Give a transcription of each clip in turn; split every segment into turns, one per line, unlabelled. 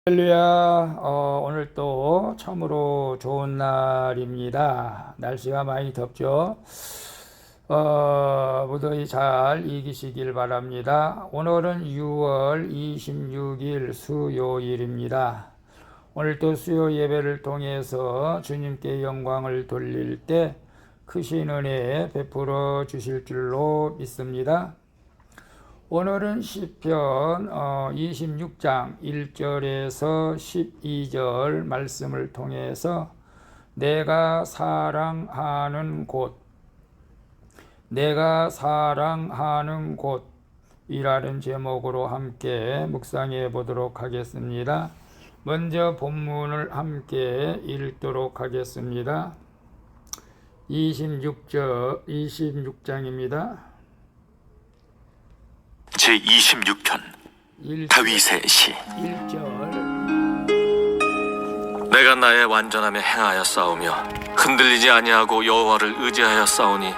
할렐루야. 오늘 또 참으로 좋은 날입니다. 날씨가 많이 덥죠. 무더위 잘 이기시길 바랍니다. 오늘은 6월 26일 수요일입니다. 오늘 또 수요 예배를 통해서 주님께 영광을 돌릴 때 크신 은혜 베풀어 주실 줄로 믿습니다. 오늘은 시편 26장 1절에서 12절 말씀을 통해서 내가 사랑하는 곳이라는 제목으로 함께 묵상해 보도록 하겠습니다. 먼저 본문을 함께 읽도록 하겠습니다. 26장입니다.
제26편 다윗의 시.
1절
내가 나의 완전함에 행하여 싸우며 흔들리지 아니하고 여호와를 의지하여 싸우니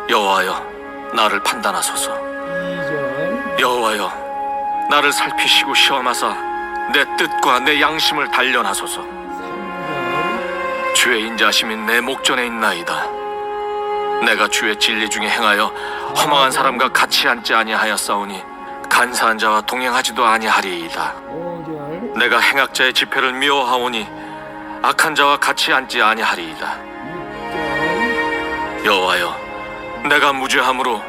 여호와여 나를 판단하소서.
2절
여호와여 나를 살피시고 시험하사 내 뜻과 내 양심을 단련하소서.
3절
주의 인자심이 내 목전에 있나이다. 내가 주의 진리 중에 행하여 허망한 사람과 같이 앉지 아니하여 싸우니 간사한 자와 동행하지도 아니하리이다.
5절
내가 행악자의 집회를 미워하오니 악한 자와 같이 앉지 아니하리이다.
6절
여호와여 내가 무죄함으로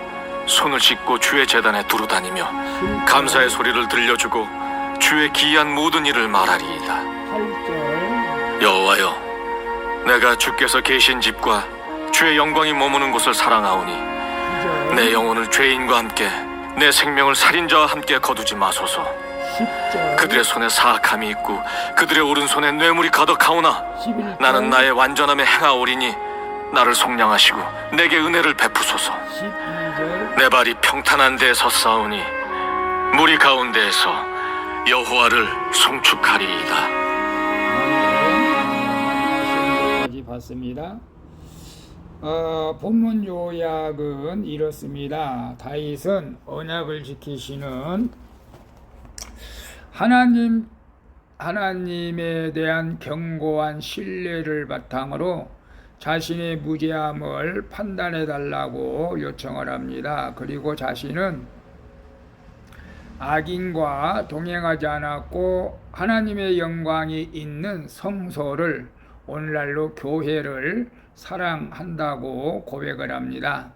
손을 씻고 주의 제단에 두루 다니며 감사의 소리를 들려주고 주의 기이한 모든 일을 말하리이다.
8절
여호와여 내가 주께서 계신 집과 주의 영광이 머무는 곳을 사랑하오니
9절
내 영혼을 죄인과 함께 내 생명을 살인자와 함께 거두지 마소서.
10절
그들의 손에 사악함이 있고 그들의 오른손에 뇌물이 가득하오나
11절
나는 나의 완전함에 행하오리니 나를 속량하시고 내게 은혜를 베푸소서.
12절
내 발이 평탄한 데에 섰사오니 무리 가운데에서 여호와를 송축하리이다.
말씀까지 봤습니다. 본문 요약은 이렇습니다. 다윗은 언약을 지키시는 하나님에 대한 견고한 신뢰를 바탕으로 자신의 무죄함을 판단해 달라고 요청을 합니다. 그리고 자신은 악인과 동행하지 않았고 하나님의 영광이 있는 성소를, 오늘날로 교회를 사랑한다고 고백을 합니다.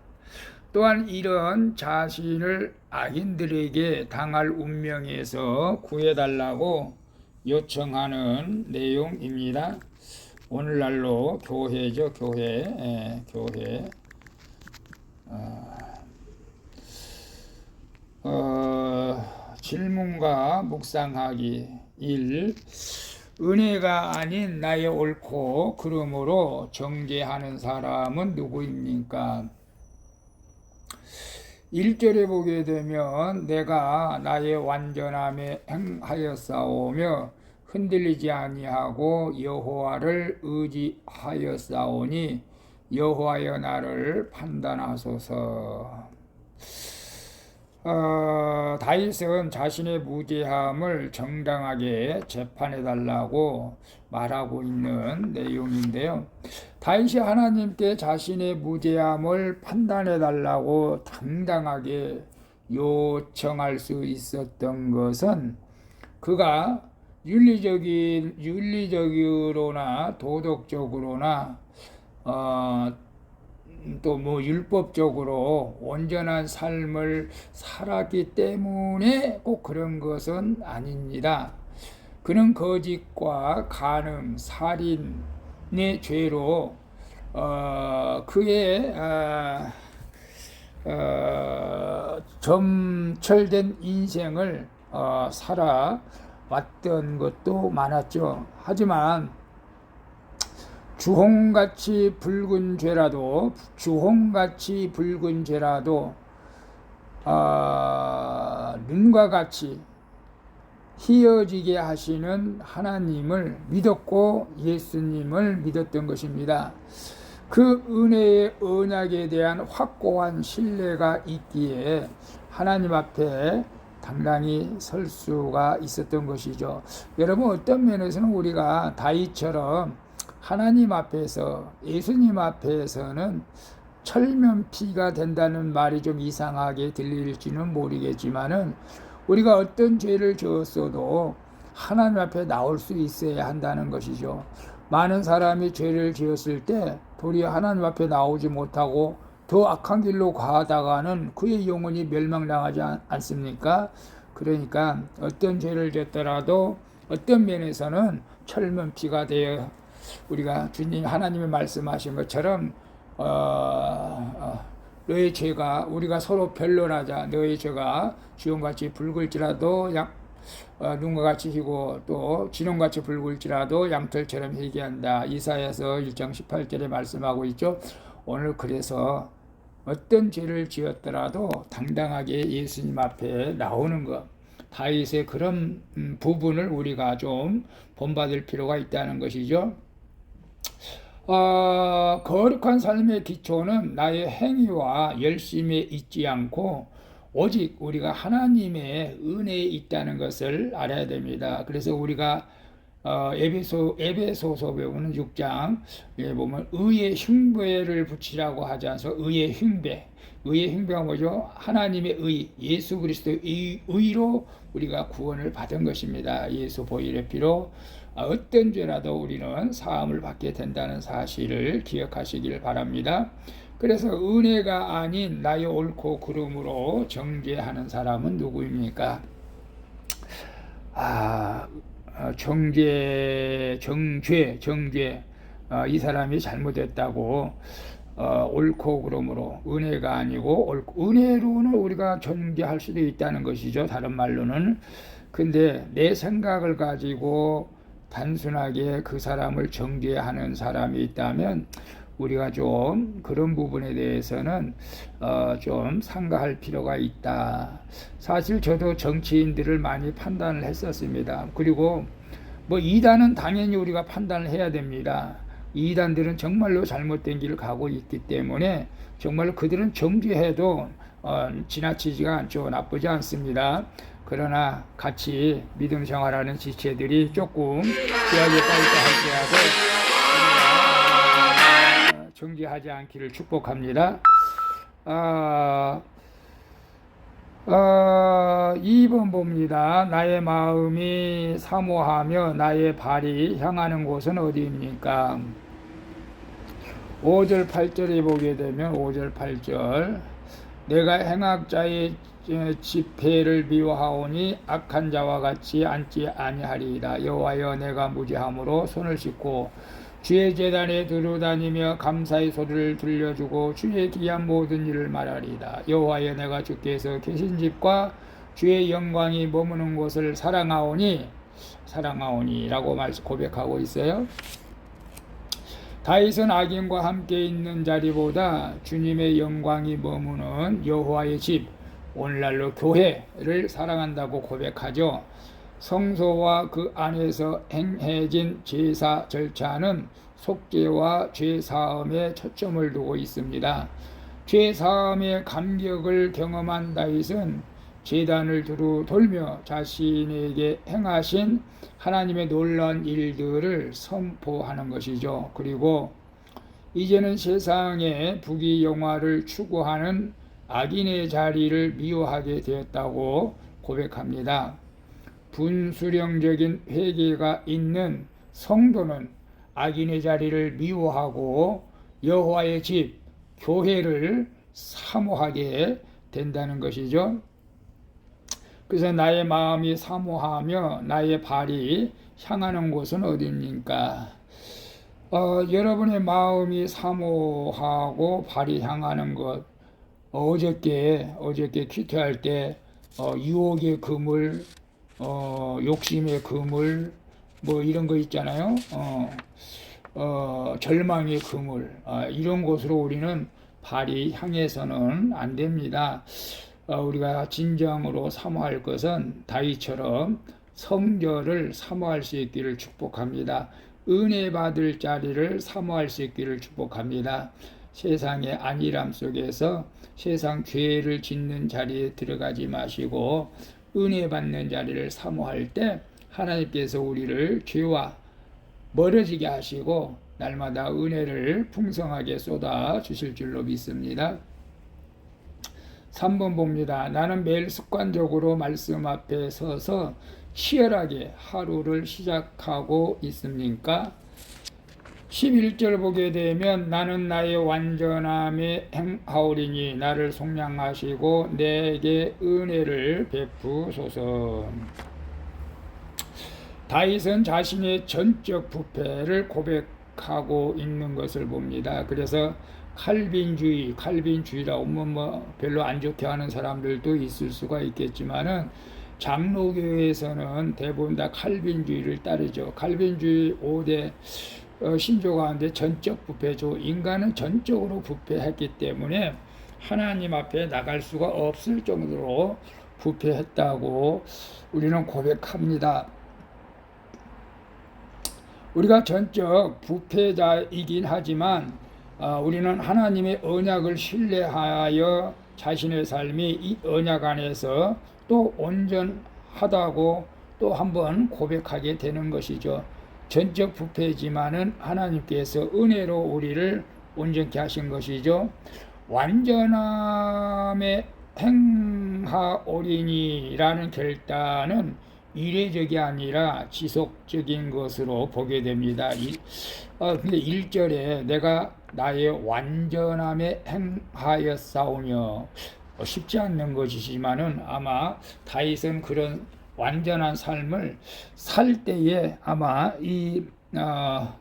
또한 이런 자신을 악인들에게 당할 운명에서 구해달라고 요청하는 내용입니다. 오늘날로 교회죠, 교회. 질문과 묵상하기 1. 은혜가 아닌 나의 옳고 그름으로 정죄하는 사람은 누구입니까? 1절에 보게 되면 내가 나의 완전함에 행하였사오며 흔들리지 아니하고 여호와를 의지하였사오니 여호와여 나를 판단하소서. 다윗은 자신의 무죄함을 정당하게 재판해달라고 말하고 있는 내용인데요. 다윗이 하나님께 자신의 무죄함을 판단해달라고 당당하게 요청할 수 있었던 것은 그가 윤리적으로나 도덕적으로나 또 율법적으로 온전한 삶을 살았기 때문에 꼭 그런 것은 아닙니다. 그는 거짓과 간음, 살인의 죄로 그의 점철된 인생을 살아왔던 것도 많았죠. 하지만 주홍같이 붉은 죄라도 눈과 같이 희어지게 하시는 하나님을 믿었고 예수님을 믿었던 것입니다. 그 은혜의 언약에 대한 확고한 신뢰가 있기에 하나님 앞에 당당히 설 수가 있었던 것이죠. 여러분, 어떤 면에서는 우리가 다윗처럼 하나님 앞에서, 예수님 앞에서는 철면피가 된다는 말이 좀 이상하게 들릴지는 모르겠지만은, 우리가 어떤 죄를 지었어도 하나님 앞에 나올 수 있어야 한다는 것이죠. 많은 사람이 죄를 지었을 때 도리어 하나님 앞에 나오지 못하고 더 악한 길로 가다가는 그의 영혼이 멸망당하지 않습니까? 그러니까 어떤 죄를 지었더라도 어떤 면에서는 철문피가 되어 우리가 주님 하나님이 말씀하신 것처럼 너의 죄가, 우리가 서로 변론하자. 너의 죄가 지온같이 붉을지라도 눈과 같이 희고 또 진홍같이 붉을지라도 양털처럼 희게한다. 이사야서 1장 18절에 말씀하고 있죠. 오늘 그래서 어떤 죄를 지었더라도 당당하게 예수님 앞에 나오는 것, 다윗의 그런 부분을 우리가 좀 본받을 필요가 있다는 것이죠. 거룩한 삶의 기초는 나의 행위와 열심에 있지 않고 오직 우리가 하나님의 은혜에 있다는 것을 알아야 됩니다. 그래서 우리가 에베소서 배우는 6장에 보면 의의 흉배를 붙이라고 하지 않아서 의의 흉배가 뭐죠? 하나님의 의, 예수 그리스도의 의로 우리가 구원을 받은 것입니다. 예수 보혈의 피로 어떤 죄라도 우리는 사함을 받게 된다는 사실을 기억하시길 바랍니다. 그래서 은혜가 아닌 나의 옳고 그름으로 정죄하는 사람은 누구입니까? 정죄. 이 사람이 잘못했다고 옳고 그름으로, 은혜가 아니고 은혜로는 우리가 정죄할 수도 있다는 것이죠. 다른 말로는. 근데 내 생각을 가지고 단순하게 그 사람을 정죄하는 사람이 있다면 우리가 좀 그런 부분에 대해서는 좀 삼가할 필요가 있다. 사실 저도 정치인들을 많이 판단을 했었습니다. 그리고 뭐 이단은 당연히 우리가 판단을 해야 됩니다. 이단들은 정말로 잘못된 길을 가고 있기 때문에 정말로 그들은 정죄해도 지나치지가 않죠. 나쁘지 않습니다. 그러나 같이 믿음 생활하는 지체들이 조금 귀하게 빠르다 할지라도 정죄하지 않기를 축복합니다. 2번 봅니다. 나의 마음이 사모하며 나의 발이 향하는 곳은 어디입니까? 5절 8절에 보게 되면 5절 8절 내가 행악자의 집회를 미워하오니 악한 자와 같이 앉지 아니하리이다. 여호와여 내가 무죄함으로 손을 씻고 주의 제단에 두루다니며 감사의 소리를 들려주고 주의 기한 모든 일을 말하리이다. 여호와여 내가 주께서 계신 집과 주의 영광이 머무는 곳을 사랑하오니 라고 고백하고 있어요. 다윗은 악인과 함께 있는 자리보다 주님의 영광이 머무는 여호와의 집, 오늘날로 교회를 사랑한다고 고백하죠. 성소와 그 안에서 행해진 제사 절차는 속죄와 죄사함에 초점을 두고 있습니다. 죄사함의 감격을 경험한 다윗은 제단을 두루 돌며 자신에게 행하신 하나님의 놀라운 일들을 선포하는 것이죠. 그리고 이제는 세상의 부귀영화를 추구하는 악인의 자리를 미워하게 되었다고 고백합니다. 분수령적인 회개가 있는 성도는 악인의 자리를 미워하고 여호와의 집, 교회를 사모하게 된다는 것이죠. 그래서 나의 마음이 사모하며 나의 발이 향하는 곳은 어디입니까? 여러분의 마음이 사모하고 발이 향하는 것, 어저께 큐티할 때 유혹의 그물, 욕심의 그물, 뭐 이런 거 있잖아요. 절망의 그물, 이런 곳으로 우리는 발이 향해서는 안 됩니다. 우리가 진정으로 사모할 것은 다윗처럼 성결을 사모할 수 있기를 축복합니다. 은혜 받을 자리를 사모할 수 있기를 축복합니다. 세상의 안일함 속에서 세상 죄를 짓는 자리에 들어가지 마시고 은혜 받는 자리를 사모할 때 하나님께서 우리를 죄와 멀어지게 하시고 날마다 은혜를 풍성하게 쏟아 주실 줄로 믿습니다. 3번 봅니다. 나는 매일 습관적으로 말씀 앞에 서서 치열하게 하루를 시작하고 있습니까? 11절 보게 되면 나는 나의 완전함에 행하오리니 나를 속량하시고 내게 은혜를 베푸소서. 다윗은 자신의 전적 부패를 고백하고 있는 것을 봅니다. 그래서 칼빈주의라고 뭐 별로 안 좋게 하는 사람들도 있을 수가 있겠지만은 장로교에서는 대부분 다 칼빈주의를 따르죠. 칼빈주의 5대 신조 가운데 전적 부패죠. 인간은 전적으로 부패했기 때문에 하나님 앞에 나갈 수가 없을 정도로 부패했다고 우리는 고백합니다. 우리가 전적 부패자이긴 하지만 우리는 하나님의 언약을 신뢰하여 자신의 삶이 이 언약 안에서 또 온전하다고 또 한번 고백하게 되는 것이죠. 전적 부패지만은 하나님께서 은혜로 우리를 온전케 하신 것이죠. 완전함에 행하오리니라는 결단은 이례적이 아니라 지속적인 것으로 보게 됩니다. 근데 1절에 내가 나의 완전함에 행하였사오며 쉽지 않는 것이지만은 아마 다윗은 그런 완전한 삶을 살 때에 아마 이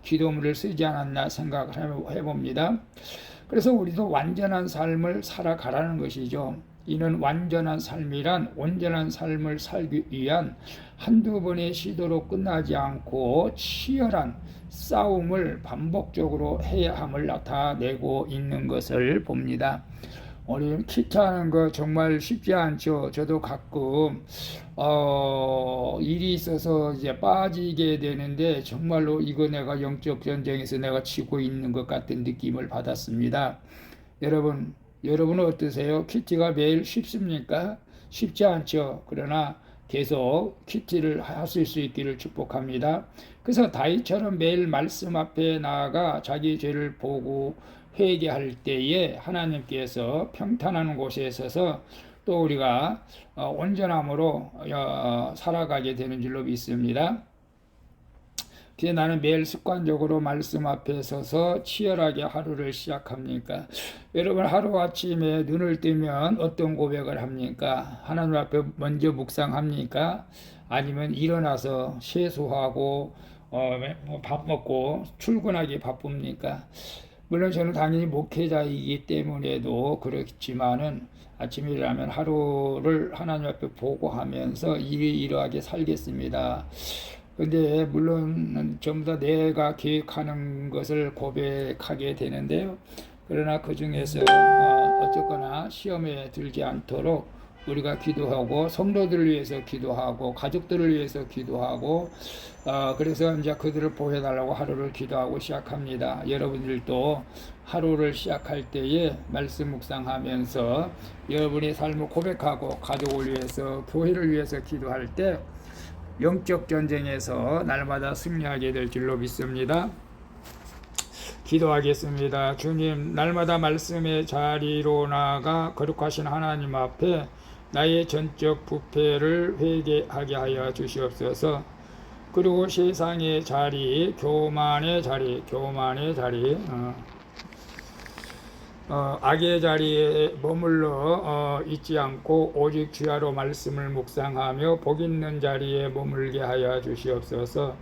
기도문을 쓰지 않았나 생각을 해봅니다. 그래서 우리도 완전한 삶을 살아가라는 것이죠. 이는 완전한 삶이란 온전한 삶을 살기 위한 한두 번의 시도로 끝나지 않고 치열한 싸움을 반복적으로 해야 함을 나타내고 있는 것을 봅니다. 우리 키트하는 거 정말 쉽지 않죠. 저도 가끔 일이 있어서 이제 빠지게 되는데 정말로 이거 내가 영적 전쟁에서 내가 치고 있는 것 같은 느낌을 받았습니다. 여러분은 어떠세요? 키트가 매일 쉽습니까? 쉽지 않죠. 그러나 계속 키트를 하실 수 있기를 축복합니다. 그래서 다윗처럼 매일 말씀 앞에 나아가 자기 죄를 보고 회개할 때에 하나님께서 평탄한 곳에 서서 또 우리가 온전함으로 살아가게 되는 줄로 믿습니다. 그래서 나는 매일 습관적으로 말씀 앞에 서서 치열하게 하루를 시작합니까? 여러분 하루아침에 눈을 뜨면 어떤 고백을 합니까? 하나님 앞에 먼저 묵상합니까? 아니면 일어나서 세수하고 밥 먹고 출근하기 바쁩니까? 물론 저는 당연히 목회자이기 때문에도 그렇지만은 아침에 일어나면 하루를 하나님 앞에 보고하면서 이러하게 살겠습니다. 근데 물론 전부 다 내가 계획하는 것을 고백하게 되는데요. 그러나 그 중에서 어쨌거나 시험에 들지 않도록 우리가 기도하고 성도들을 위해서 기도하고 가족들을 위해서 기도하고 그래서 이제 그들을 보호해달라고 하루를 기도하고 시작합니다. 여러분들도 하루를 시작할 때에 말씀 묵상하면서 여러분의 삶을 고백하고 가족을 위해서 교회를 위해서 기도할 때 영적 전쟁에서 날마다 승리하게 될 줄로 믿습니다. 기도하겠습니다. 주님, 날마다 말씀의 자리로 나아가 거룩하신 하나님 앞에 나의 전적 부패를 회개하게 하여 주시옵소서. 그리고 세상의 자리, 교만의 자리, 악의 자리에 머물러 있지 않고 오직 주야로 말씀을 묵상하며 복 있는 자리에 머물게 하여 주시옵소서.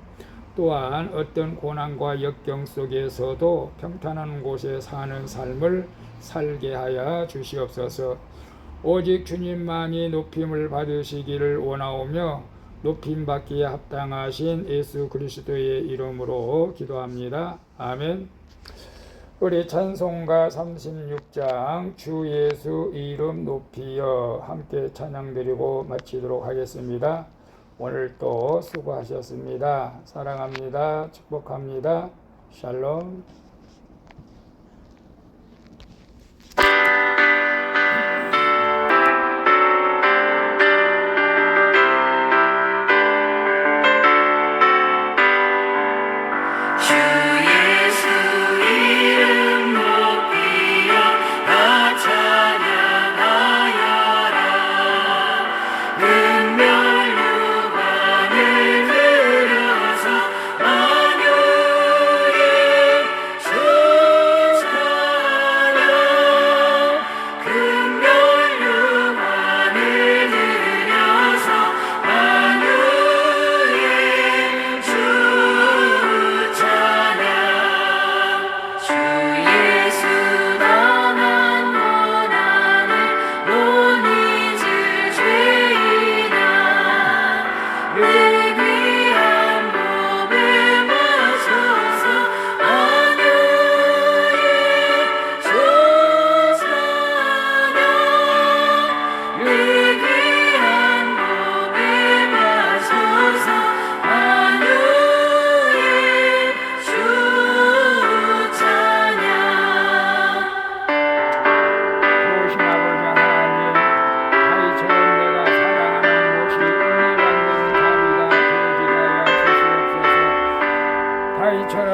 또한 어떤 고난과 역경 속에서도 평탄한 곳에 사는 삶을 살게 하여 주시옵소서. 오직 주님만이 높임을 받으시기를 원하오며 높임 받기에 합당하신 예수 그리스도의 이름으로 기도합니다. 아멘. 우리 찬송가 36장 주 예수 이름 높이여 함께 찬양드리고 마치도록 하겠습니다. 오늘 또 수고하셨습니다. 사랑합니다. 축복합니다. 샬롬.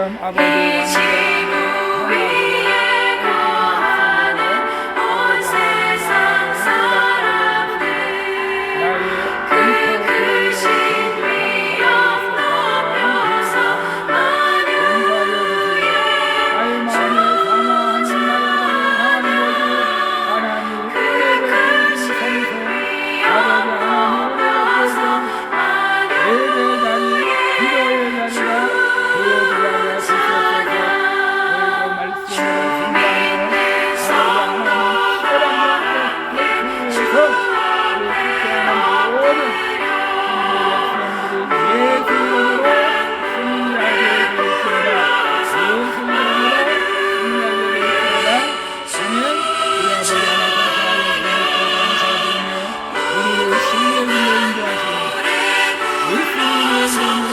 것처럼 아버지 우리를 신뢰의 인도하시는 예수님의 이름으로